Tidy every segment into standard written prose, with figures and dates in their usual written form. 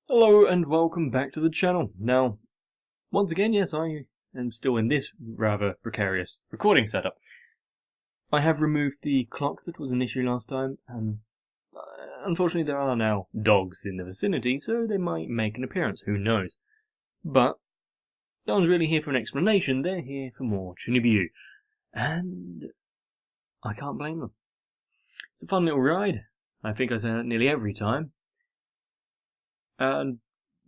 Hello and welcome back to the channel. Now, once again, yes, I am still in this rather precarious recording setup. I have removed the clock that was an issue last time, and unfortunately there are now dogs in the vicinity, so they might make an appearance, who knows. But no one's really here for an explanation, they're here for more Chuunibyou. And I can't blame them. It's a fun little ride. I think I say that nearly every time. And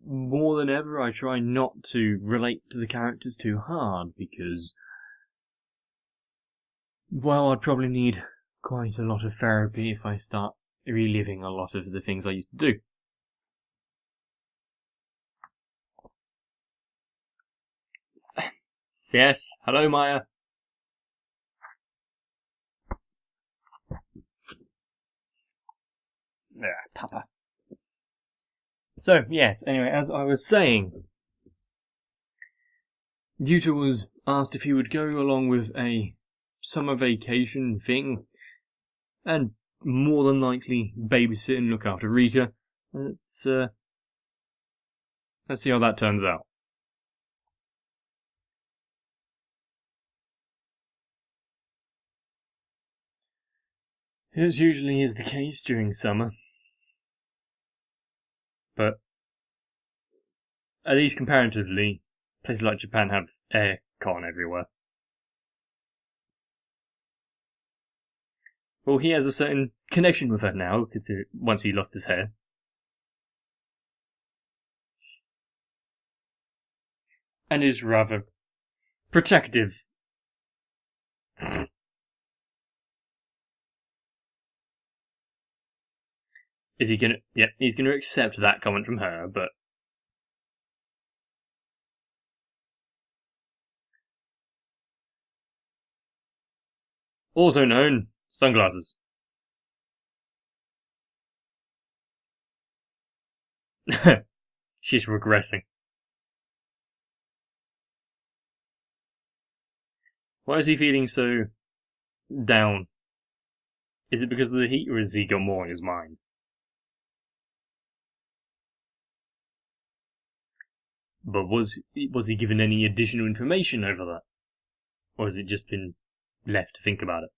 more than ever, I try not to relate to the characters too hard, because, well, I'd probably need quite a lot of therapy if I start reliving a lot of the things I used to do. Yes, hello Maya. There, Papa. So, yes, anyway, as I was saying, Yuta was asked if he would go along with a summer vacation thing, and more than likely babysit and look after Rika. Let's see how that turns out. As usually is the case during summer. But at least comparatively, places like Japan have aircon everywhere. Well, he has a certain connection with her now, because once he lost his hair. And is rather protective. Is he gonna... Yeah, he's gonna accept that comment from her, but... Also known, sunglasses. She's regressing. Why is he feeling so down? Is it because of the heat, or has he got more on his mind? But was he given any additional information over that? Or has it just been left to think about it?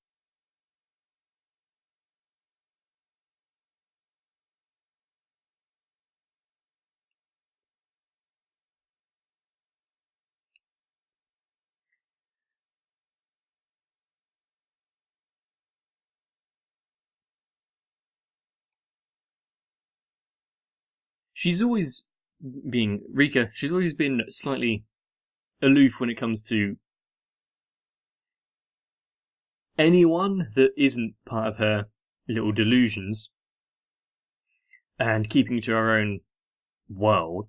She's always been slightly aloof when it comes to anyone that isn't part of her little delusions, and keeping to her own world,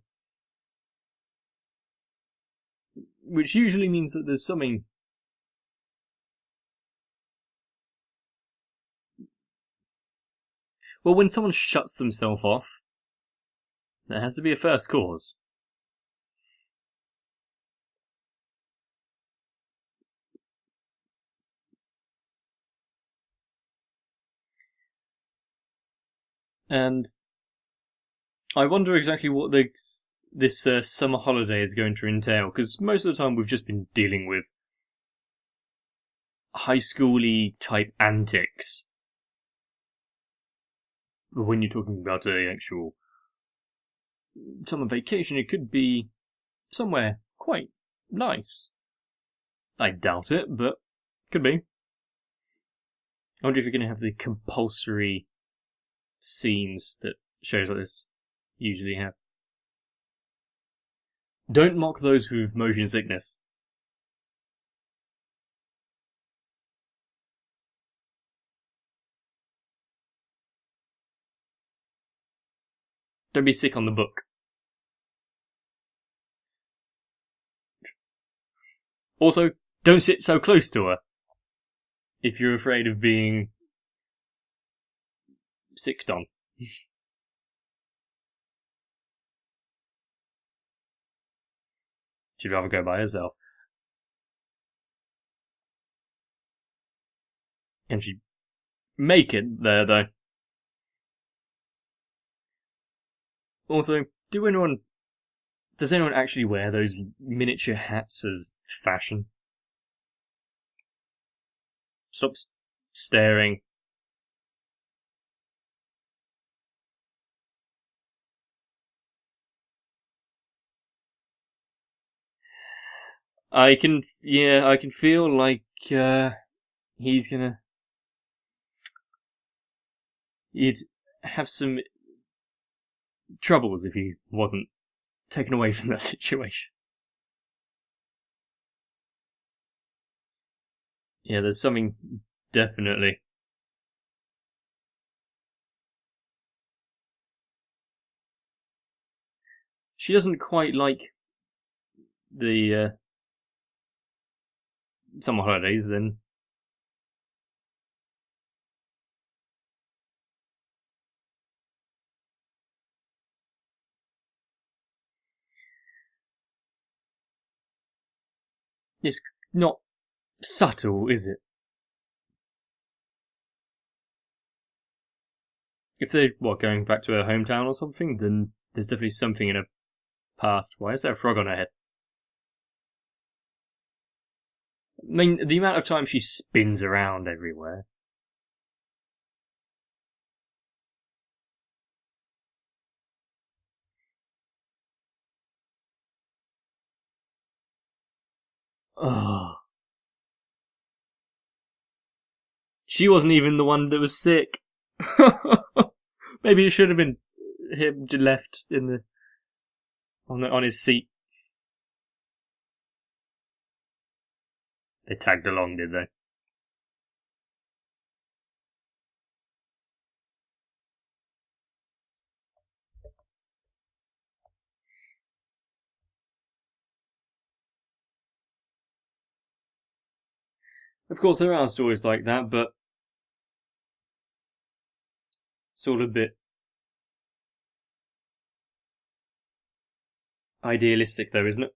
which usually means that there's something... Well, when someone shuts themselves off, there has to be a first cause. And I wonder exactly what this summer holiday is going to entail, because most of the time we've just been dealing with high school-y type antics. But when you're talking about an actual summer vacation, it could be somewhere quite nice. I doubt it, but could be. I wonder if you're going to have the compulsory scenes that shows like this usually have. Don't mock those with motion sickness. Don't be sick on the book. Also, don't sit so close to her if you're afraid of being sicked on. She'd rather go by herself. Can she make it there, though? Also, does anyone actually wear those miniature hats as fashion? Stop staring. I can feel like he's gonna. He'd have some troubles if he wasn't taken away from that situation. Yeah, there's something definitely. She doesn't quite like the summer holidays then. It's not subtle, is it? If they're, going back to her hometown or something, then there's definitely something in her past. Why is there a frog on her head? I mean, the amount of time she spins around everywhere. Oh. She wasn't even the one that was sick. Maybe it should have been him left in the on his seat. They tagged along, did they? Of course, there are stories like that, but sort of a bit idealistic, though, isn't it?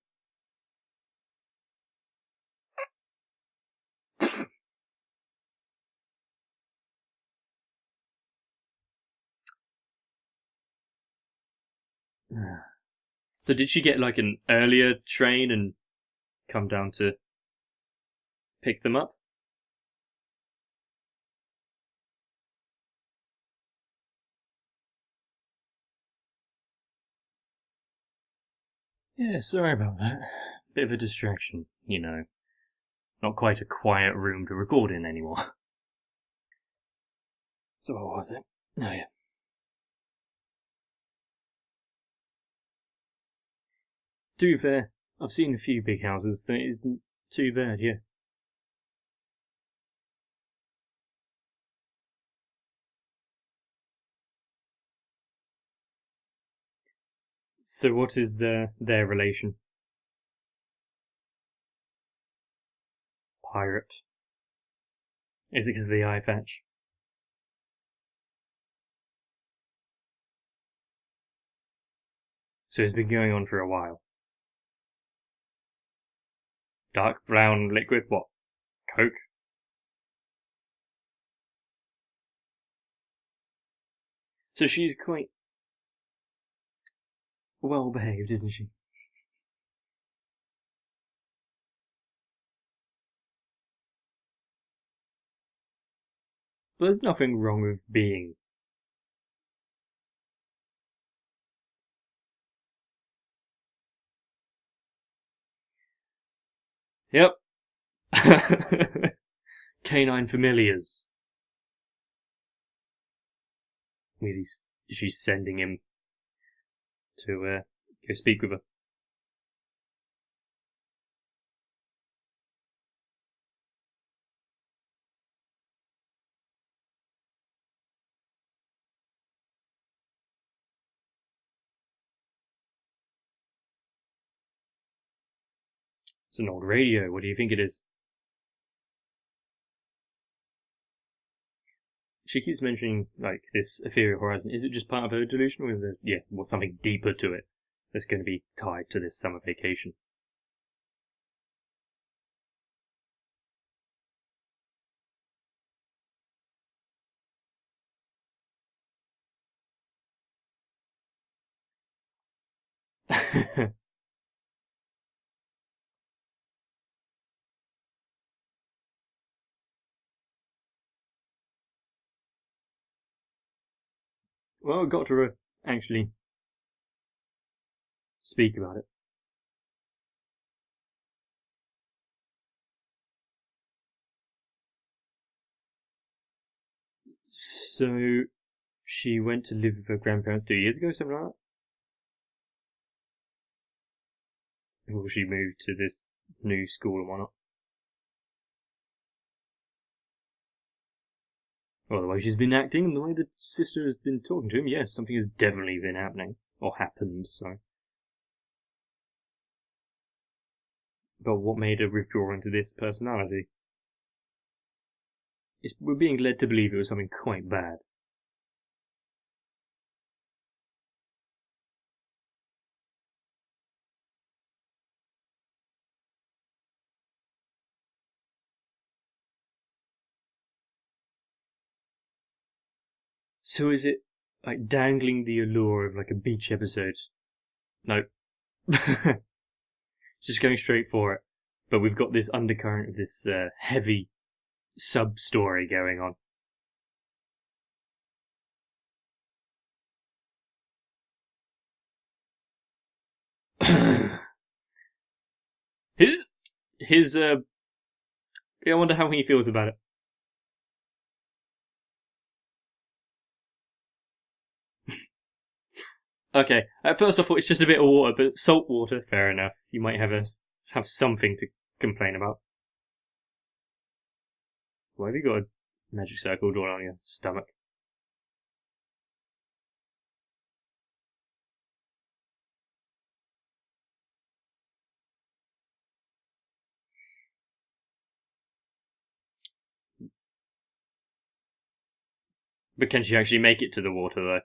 So did she get like an earlier train and come down to pick them up? Yeah, sorry about that. Bit of a distraction, you know. Not quite a quiet room to record in anymore. So what was it? Oh yeah. To be fair, I've seen a few big houses that isn't too bad, yeah. So what is their relation? Pirate. Is it because of the eye patch? So it's been going on for a while. Dark brown liquid, what? Coke? So she's quite well behaved, isn't she? But there's nothing wrong with being. Yep. Canine familiars. She's sending him to go speak with her. It's an old radio. What do you think it is? She keeps mentioning like this ethereal horizon. Is it just part of her delusion, or is there something deeper to it that's going to be tied to this summer vacation? Well, I got to actually speak about it. So, she went to live with her grandparents 2 years ago, something like that? Before she moved to this new school and whatnot. Well, the way she's been acting and the way the sister has been talking to him, yes, something has definitely been happening. Or happened, sorry. But what made her withdraw into this personality? We're being led to believe it was something quite bad. So is it like dangling the allure of like a beach episode? No. Just going straight for it. But we've got this undercurrent of this heavy sub-story going on. his I wonder how he feels about it. Okay, at first I thought it's just a bit of water, but salt water, fair enough. You might have something to complain about. Why have you got a magic circle drawn on your stomach? But can she actually make it to the water, though?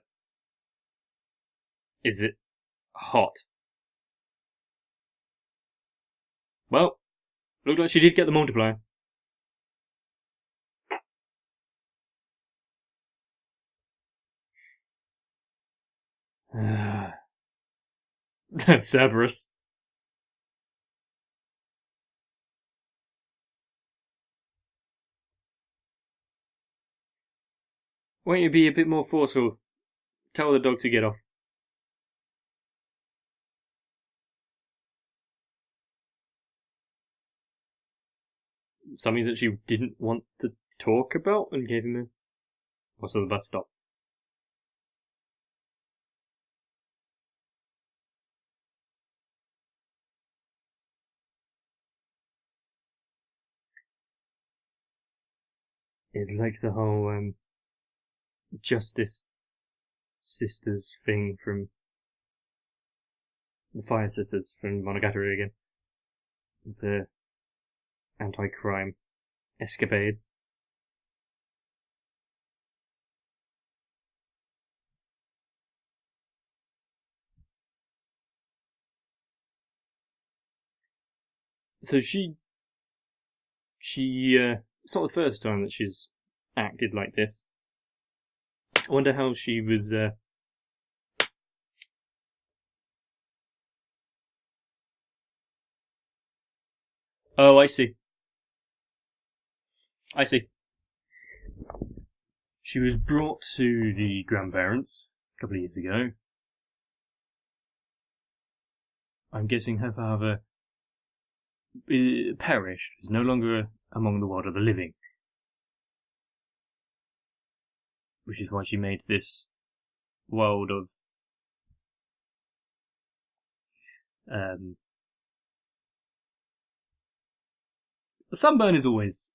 Is it hot? Well, looked like she did get the multiplier. Cerberus. Won't you be a bit more forceful? Tell the dog to get off. Something that she didn't want to talk about and gave him a... What's on the bus stop? It's like the whole Justice Sisters thing from the Fire Sisters from Monogatari again. The anti-crime escapades. So it's not the first time that she's acted like this. I wonder how she was, Oh, I see. I see. She was brought to the grandparents a couple of years ago. I'm guessing her father perished, is no longer among the world of the living. Which is why she made this world of the sunburn is always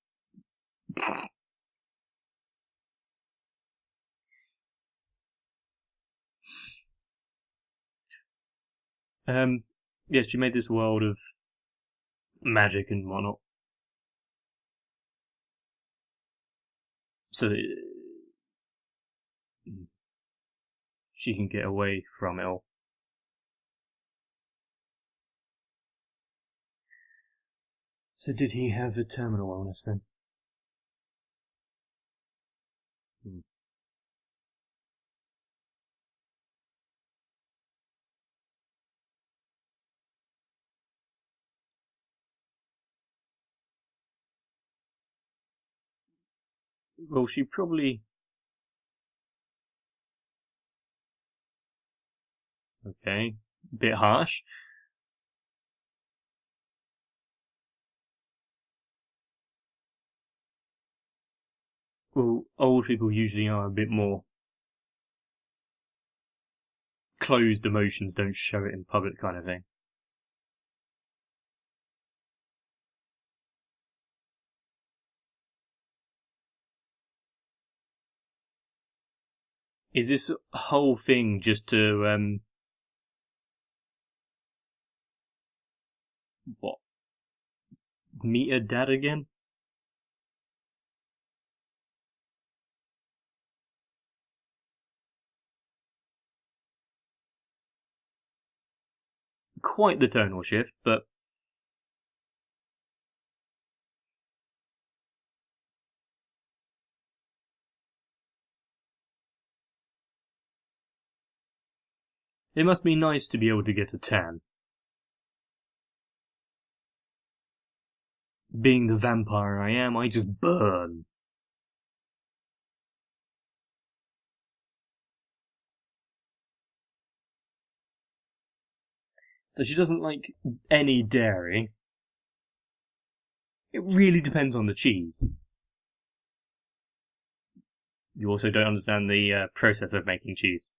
yes, she made this world of magic and whatnot. So that she can get away from it all. So did he have a terminal illness then? Well, she probably... Okay, bit harsh. Well, old people usually are a bit more closed emotions, don't show it in public kind of thing. Is this whole thing just to, what, meet her dad again? Quite the tonal shift, but it must be nice to be able to get a tan. Being the vampire I am, I just burn. So she doesn't like any dairy. It really depends on the cheese. You also don't understand the process of making cheese.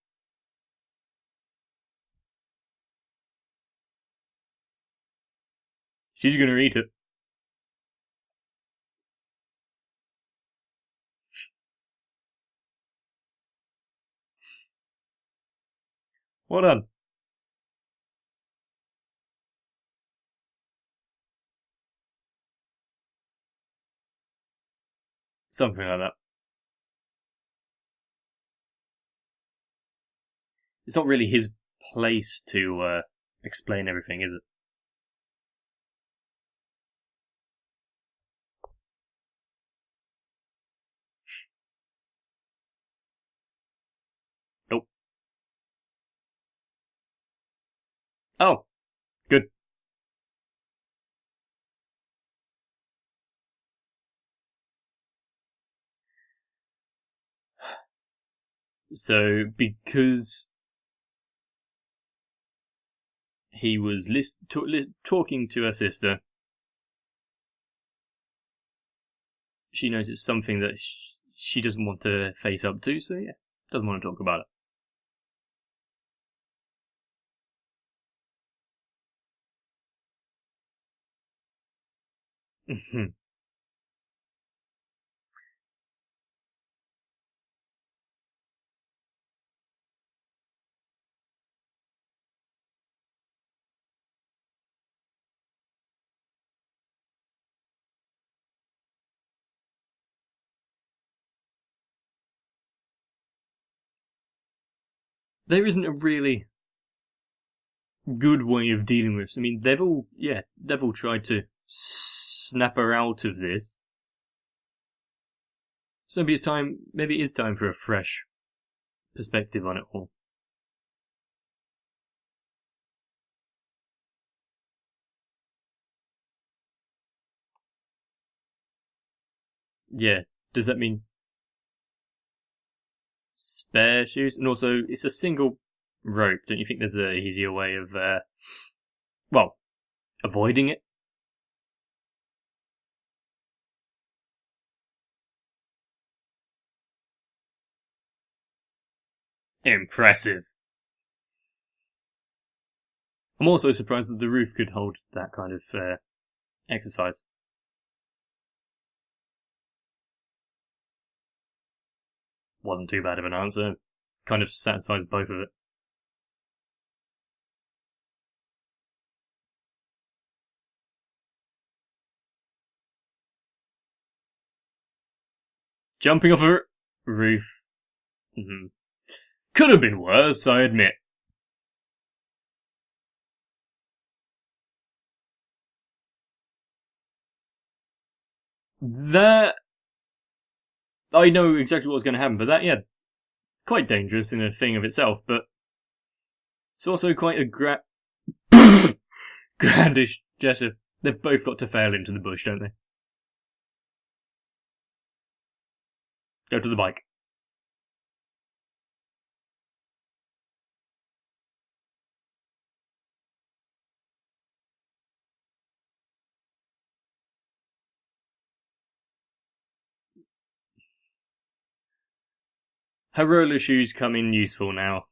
She's gonna eat it. Well done. Something like that. It's not really his place to explain everything, is it? Nope. Oh, good. So, because he was talking to her sister, she knows it's something that she doesn't want to face up to, so yeah, doesn't want to talk about it. There isn't a really good way of dealing with this. I mean, they've all tried to snap her out of this. So maybe it is time for a fresh perspective on it all. Yeah, does that mean spare shoes? And also, it's a single rope. Don't you think there's an easier way of, well, avoiding it? Impressive. I'm also surprised that the roof could hold that kind of exercise. Wasn't too bad of an answer. Kind of satisfies both of it. Jumping off a roof. Mm-hmm. Could have been worse, I admit. That... I know exactly what's going to happen, but that, yeah, quite dangerous in a thing of itself, but it's also quite a grandish gesture. They've both got to fail into the bush, don't they? Go to the bike. Her roller shoes come in useful now.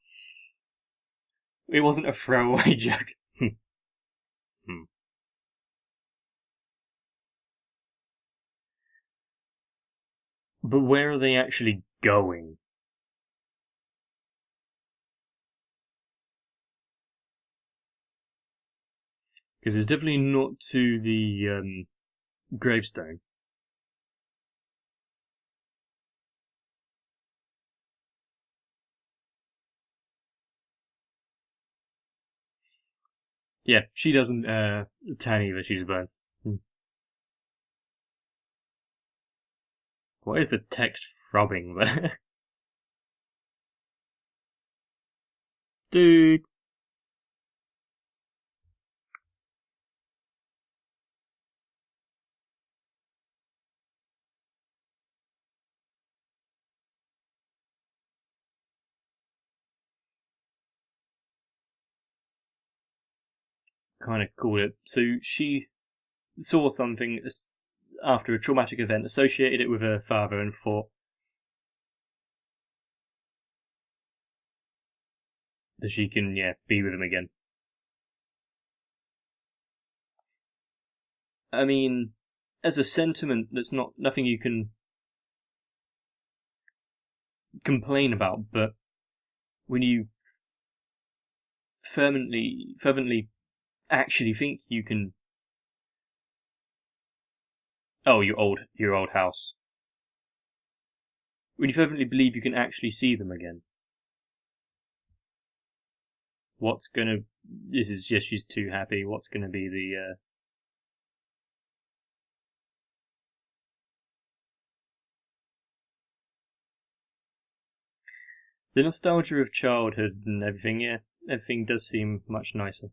It wasn't a throwaway joke. But where are they actually going? Because it's definitely not to the gravestone. Yeah, she doesn't tan either, she just burns. What is the text throbbing there? Dude! Kind of called it. So she saw something after a traumatic event, associated it with her father, and thought that she can, be with him again. I mean, as a sentiment, that's nothing you can complain about, but when you fervently actually think you can... Oh, your old house. When you fervently believe you can actually see them again. What's gonna... This is just she's too happy. What's gonna be the... The nostalgia of childhood and everything, everything does seem much nicer.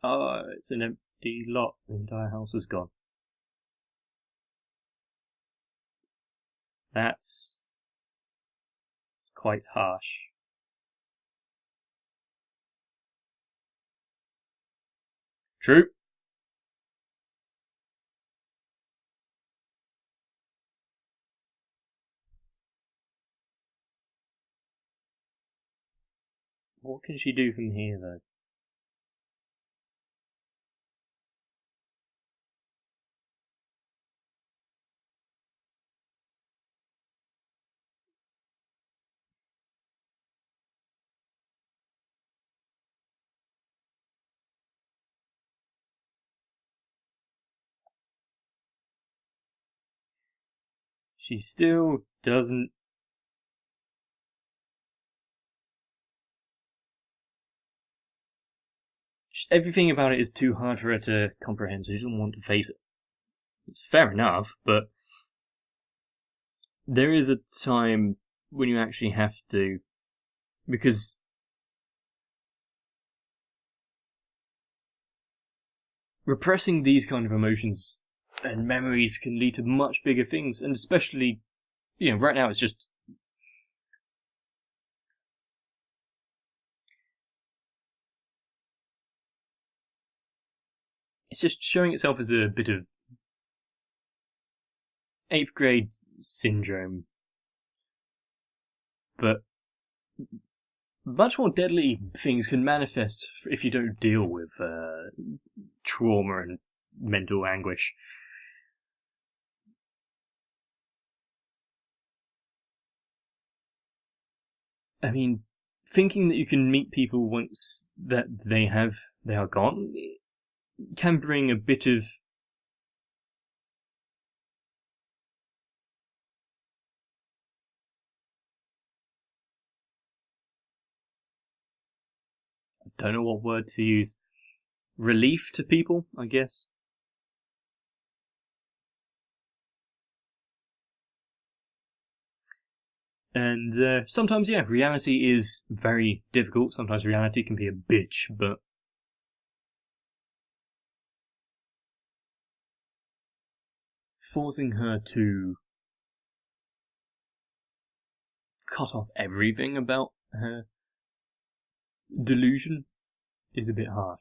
Oh, it's an empty lot. The entire house is gone. That's quite harsh. True. What can she do from here, though? She still doesn't... Everything about it is too hard for her to comprehend. She doesn't want to face it. It's fair enough, but there is a time when you actually have to, because repressing these kind of emotions and memories can lead to much bigger things, and especially, right now it's just... It's just showing itself as a bit of 8th grade syndrome. But much more deadly things can manifest if you don't deal with trauma and mental anguish. I mean, thinking that you can meet people once that they are gone can bring a bit of... I don't know what word to use. Relief to people, I guess. And sometimes, reality is very difficult. Sometimes reality can be a bitch, but forcing her to cut off everything about her delusion is a bit harsh.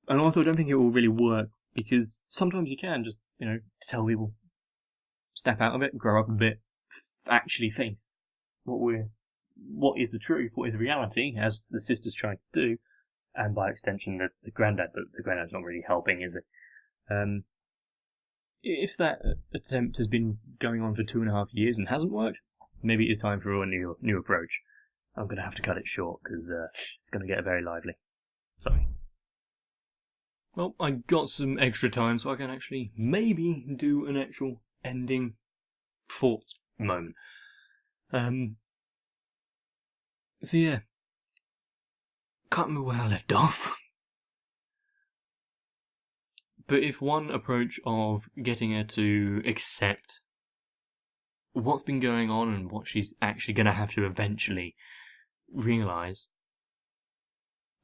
And also, I don't think it will really work, because sometimes you can just, tell people, step out of it, grow up a bit, actually face what is the truth, what is reality, as the sister's trying to do, and by extension the granddad, but the granddad's not really helping, is it? If that attempt has been going on for 2.5 years and hasn't worked, maybe it's time for a new approach. I'm going to have to cut it short, because it's going to get very lively. Sorry. Well, I got some extra time, so I can actually maybe do an actual ending thoughts moment. So yeah, can't remember where I left off. But if one approach of getting her to accept what's been going on and what she's actually going to have to eventually realise,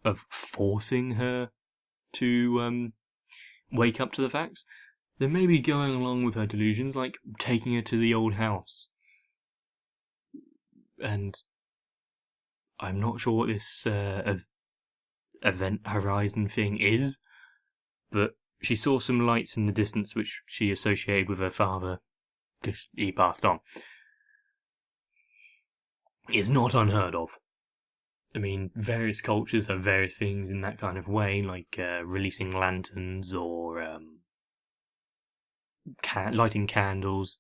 of forcing her to wake up to the facts, then maybe going along with her delusions, like taking her to the old house. And I'm not sure what this event horizon thing is, but she saw some lights in the distance which she associated with her father, because he passed on. It's not unheard of. I mean, various cultures have various things in that kind of way, like releasing lanterns or lighting candles.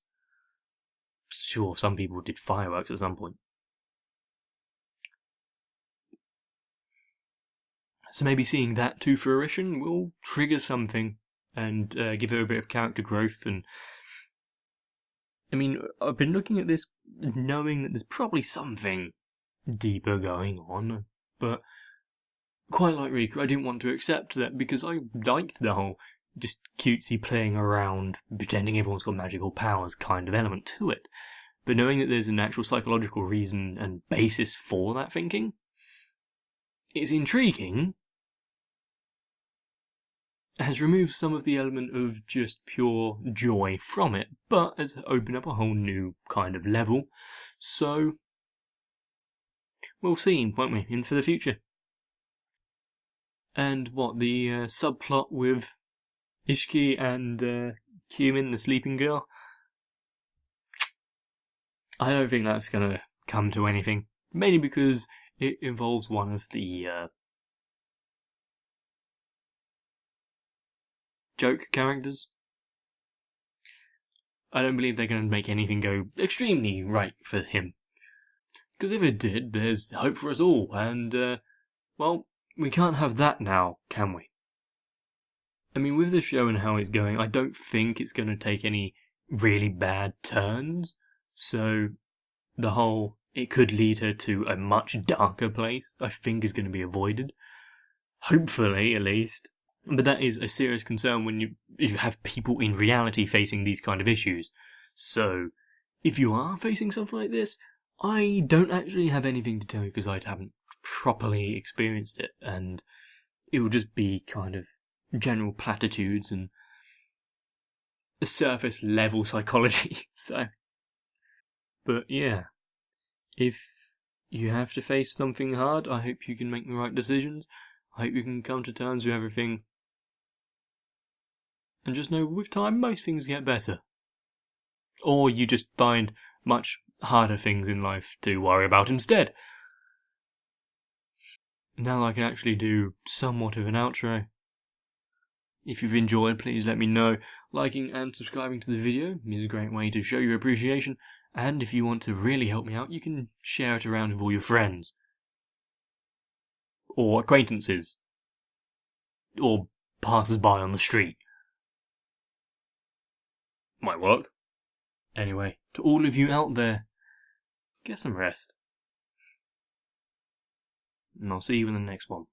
Sure, some people did fireworks at some point. So maybe seeing that to fruition will trigger something and give her a bit of character growth. And I mean, I've been looking at this knowing that there's probably something deeper going on, but quite like Riku, I didn't want to accept that, because I liked the whole just cutesy playing around, pretending everyone's got magical powers kind of element to it. But knowing that there's an actual psychological reason and basis for that thinking, it's intriguing. It has removed some of the element of just pure joy from it, but has opened up a whole new kind of level. So we'll see, won't we, in for the future. And what, the subplot with Ishiki and Kyumin, the sleeping girl? I don't think that's going to come to anything. Mainly because it involves one of the joke characters. I don't believe they're going to make anything go extremely right for him. Because if it did, there's hope for us all, and, well, we can't have that now, can we? I mean, with the show and how it's going, I don't think it's going to take any really bad turns, so the whole, it could lead her to a much darker place, I think is going to be avoided. Hopefully, at least. But that is a serious concern when you have people in reality facing these kind of issues. So, if you are facing something like this, I don't actually have anything to tell you, because I haven't properly experienced it, and it will just be kind of general platitudes and surface level psychology. So, but yeah, if you have to face something hard, I hope you can make the right decisions. I hope you can come to terms with everything. And just know, with time, most things get better. Or you just find much harder things in life to worry about instead. Now I can actually do somewhat of an outro. If you've enjoyed, please let me know. Liking and subscribing to the video is a great way to show your appreciation. And if you want to really help me out, you can share it around with all your friends. Or acquaintances. Or passers-by on the street. Might work. Anyway, to all of you out there, get some rest. And I'll see you in the next one.